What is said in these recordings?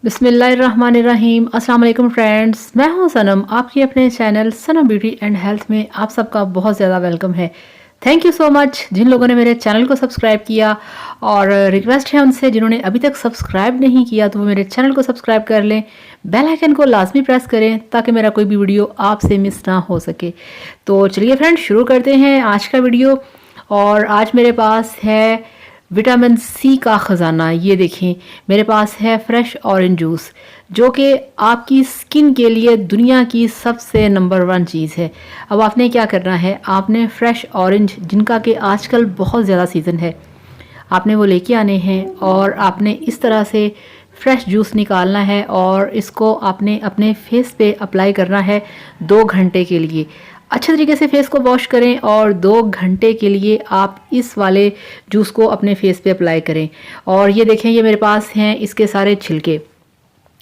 बिस्मिल्लाहिर्रहमानिर्रहीम। अस्सलाम वालेकुम फ्रेंड्स, मैं हूं सनम। आपकी अपने channel Sanam beauty and health में आप सबका बहुत ज़्यादा वेलकम है। थैंक यू सो मच जिन लोगों ने मेरे चैनल को सब्सक्राइब किया, और रिक्वेस्ट है उनसे जिन्होंने अभी तक सब्सक्राइब नहीं किया तो वो मेरे चैनल को सब्सक्राइब कर लें, बेल आइकन को लाजमी प्रेस करें ताकि मेरा कोई भी वीडियो आपसे मिस ना हो सके। तो चलिए फ्रेंड्स, शुरू करते हैं आज का वीडियो। और आज मेरे पास है विटामिन सी का ख़जाना। ये देखें, मेरे पास है फ्रेश ऑरेंज जूस, जो कि आपकी स्किन के लिए दुनिया की सबसे नंबर 1 चीज़ है। अब आपने क्या करना है, आपने फ्रेश ऑरेंज, जिनका कि आजकल बहुत ज़्यादा सीज़न है, आपने वो लेके आने हैं और आपने इस तरह से फ्रेश जूस निकालना है और इसको आपने अपने फेस पे अप्लाई करना है 2 घंटे के लिए। अच्छे तरीके से फेस को वॉश करें और 2 घंटे के लिए आप इस वाले जूस को अपने फेस पे अप्लाई करें। और ये देखें, ये मेरे पास हैं इसके सारे छिलके।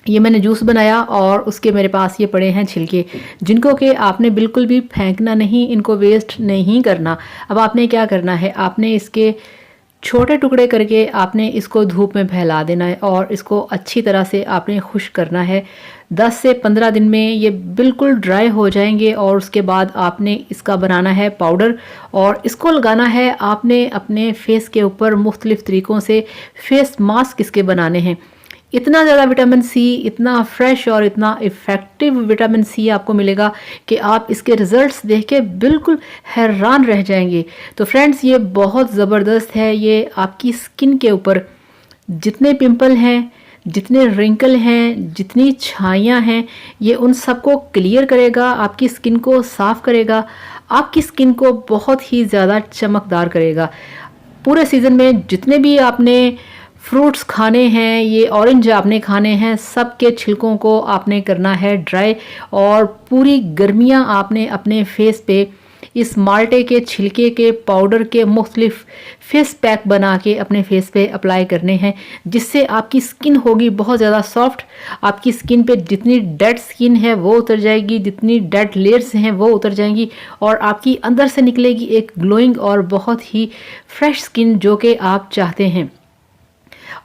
ये मैंने जूस बनाया और उसके मेरे पास ये पड़े हैं छिलके, जिनको कि आपने बिल्कुल भी फेंकना नहीं, इनको वेस्ट नहीं करना। अब आपने क्या करना है, आपने इसके छोटे टुकड़े करके आपने इसको धूप में फैला देना है और इसको अच्छी तरह से आपने खुश्क करना है। 10 से 15 दिन में ये बिल्कुल ड्राई हो जाएंगे और उसके बाद आपने इसका बनाना है पाउडर और इसको लगाना है आपने अपने फेस के ऊपर। मुख्तलिफ तरीक़ों से फेस मास्क इसके बनाने हैं। इतना ज़्यादा विटामिन सी, इतना फ्रेश और इतना इफ़ेक्टिव विटामिन सी आपको मिलेगा कि आप इसके रिज़ल्ट्स देख के बिल्कुल हैरान रह जाएंगे। तो फ्रेंड्स, ये बहुत ज़बरदस्त है। ये आपकी स्किन के ऊपर जितने पिंपल हैं, जितने रिंकल हैं, जितनी छाइयाँ हैं, ये उन सबको क्लियर करेगा, आपकी स्किन को साफ़ करेगा, आपकी स्किन को बहुत ही ज़्यादा चमकदार करेगा। पूरे सीज़न में जितने भी आपने फ्रूट्स खाने हैं, ये ऑरेंज आपने खाने हैं, सब के छिलकों को आपने करना है ड्राई। और पूरी गर्मियाँ आपने अपने फेस पे इस माल्टे के छिलके के पाउडर के मुख्तलिफ फेस पैक बना के अपने फेस पे अप्लाई करने हैं, जिससे आपकी स्किन होगी बहुत ज़्यादा सॉफ्ट। आपकी स्किन पे जितनी डेड स्किन है वो उतर जाएगी, जितनी डेड लेयर्स हैं वो उतर जाएंगी और आपकी अंदर से निकलेगी एक ग्लोइंग और बहुत ही फ्रेश स्किन, जो कि आप चाहते हैं।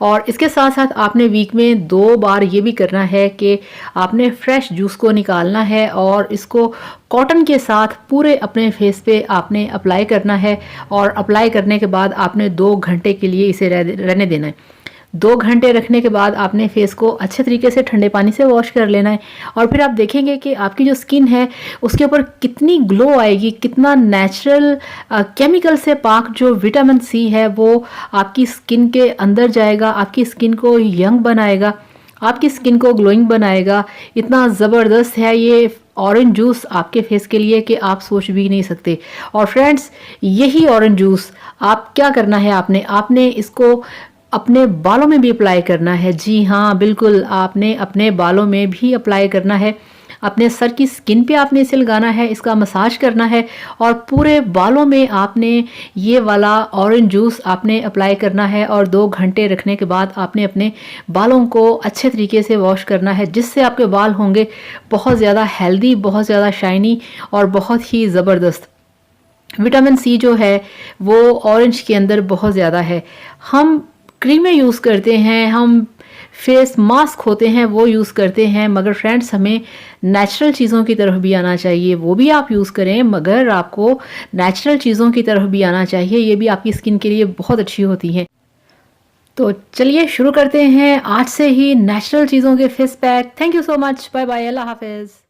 और इसके साथ साथ आपने वीक में 2 बार ये भी करना है कि आपने फ्रेश जूस को निकालना है और इसको कॉटन के साथ पूरे अपने फेस पे आपने अप्लाई करना है। और अप्लाई करने के बाद आपने 2 घंटे के लिए इसे रहने देना है। 2 घंटे रखने के बाद आपने फेस को अच्छे तरीके से ठंडे पानी से वॉश कर लेना है और फिर आप देखेंगे कि आपकी जो स्किन है उसके ऊपर कितनी ग्लो आएगी, कितना नेचुरल केमिकल से पाक जो विटामिन सी है वो आपकी स्किन के अंदर जाएगा, आपकी स्किन को यंग बनाएगा, आपकी स्किन को ग्लोइंग बनाएगा। इतना ज़बरदस्त है ये ऑरेंज जूस आपके फेस के लिए कि आप सोच भी नहीं सकते। और फ्रेंड्स, यही ऑरेंज जूस आप क्या करना है, आपने इसको अपने बालों में भी अप्लाई करना है। जी हाँ, बिल्कुल, आपने अपने बालों में भी अप्लाई करना है। अपने सर की स्किन पे आपने इसे लगाना है, इसका मसाज करना है और पूरे बालों में आपने ये वाला ऑरेंज जूस आपने अप्लाई करना है। और 2 घंटे रखने के बाद आपने अपने बालों को अच्छे तरीके से वॉश करना है, जिससे आपके बाल होंगे बहुत ज़्यादा हेल्दी, बहुत ज़्यादा शाइनी और बहुत ही ज़बरदस्त। विटामिन सी जो है वो ऑरेंज के अंदर बहुत ज़्यादा है। हम क्रीमें यूज़ करते हैं, हम फेस मास्क होते हैं वो यूज़ करते हैं, मगर फ्रेंड्स, हमें नेचुरल चीज़ों की तरफ भी आना चाहिए। वो भी आप यूज़ करें, मगर आपको नेचुरल चीज़ों की तरफ भी आना चाहिए। ये भी आपकी स्किन के लिए बहुत अच्छी होती हैं। तो चलिए शुरू करते हैं आज से ही नेचुरल चीज़ों के face pack. Thank you so much. Bye bye, अल्लाह हाफिज़।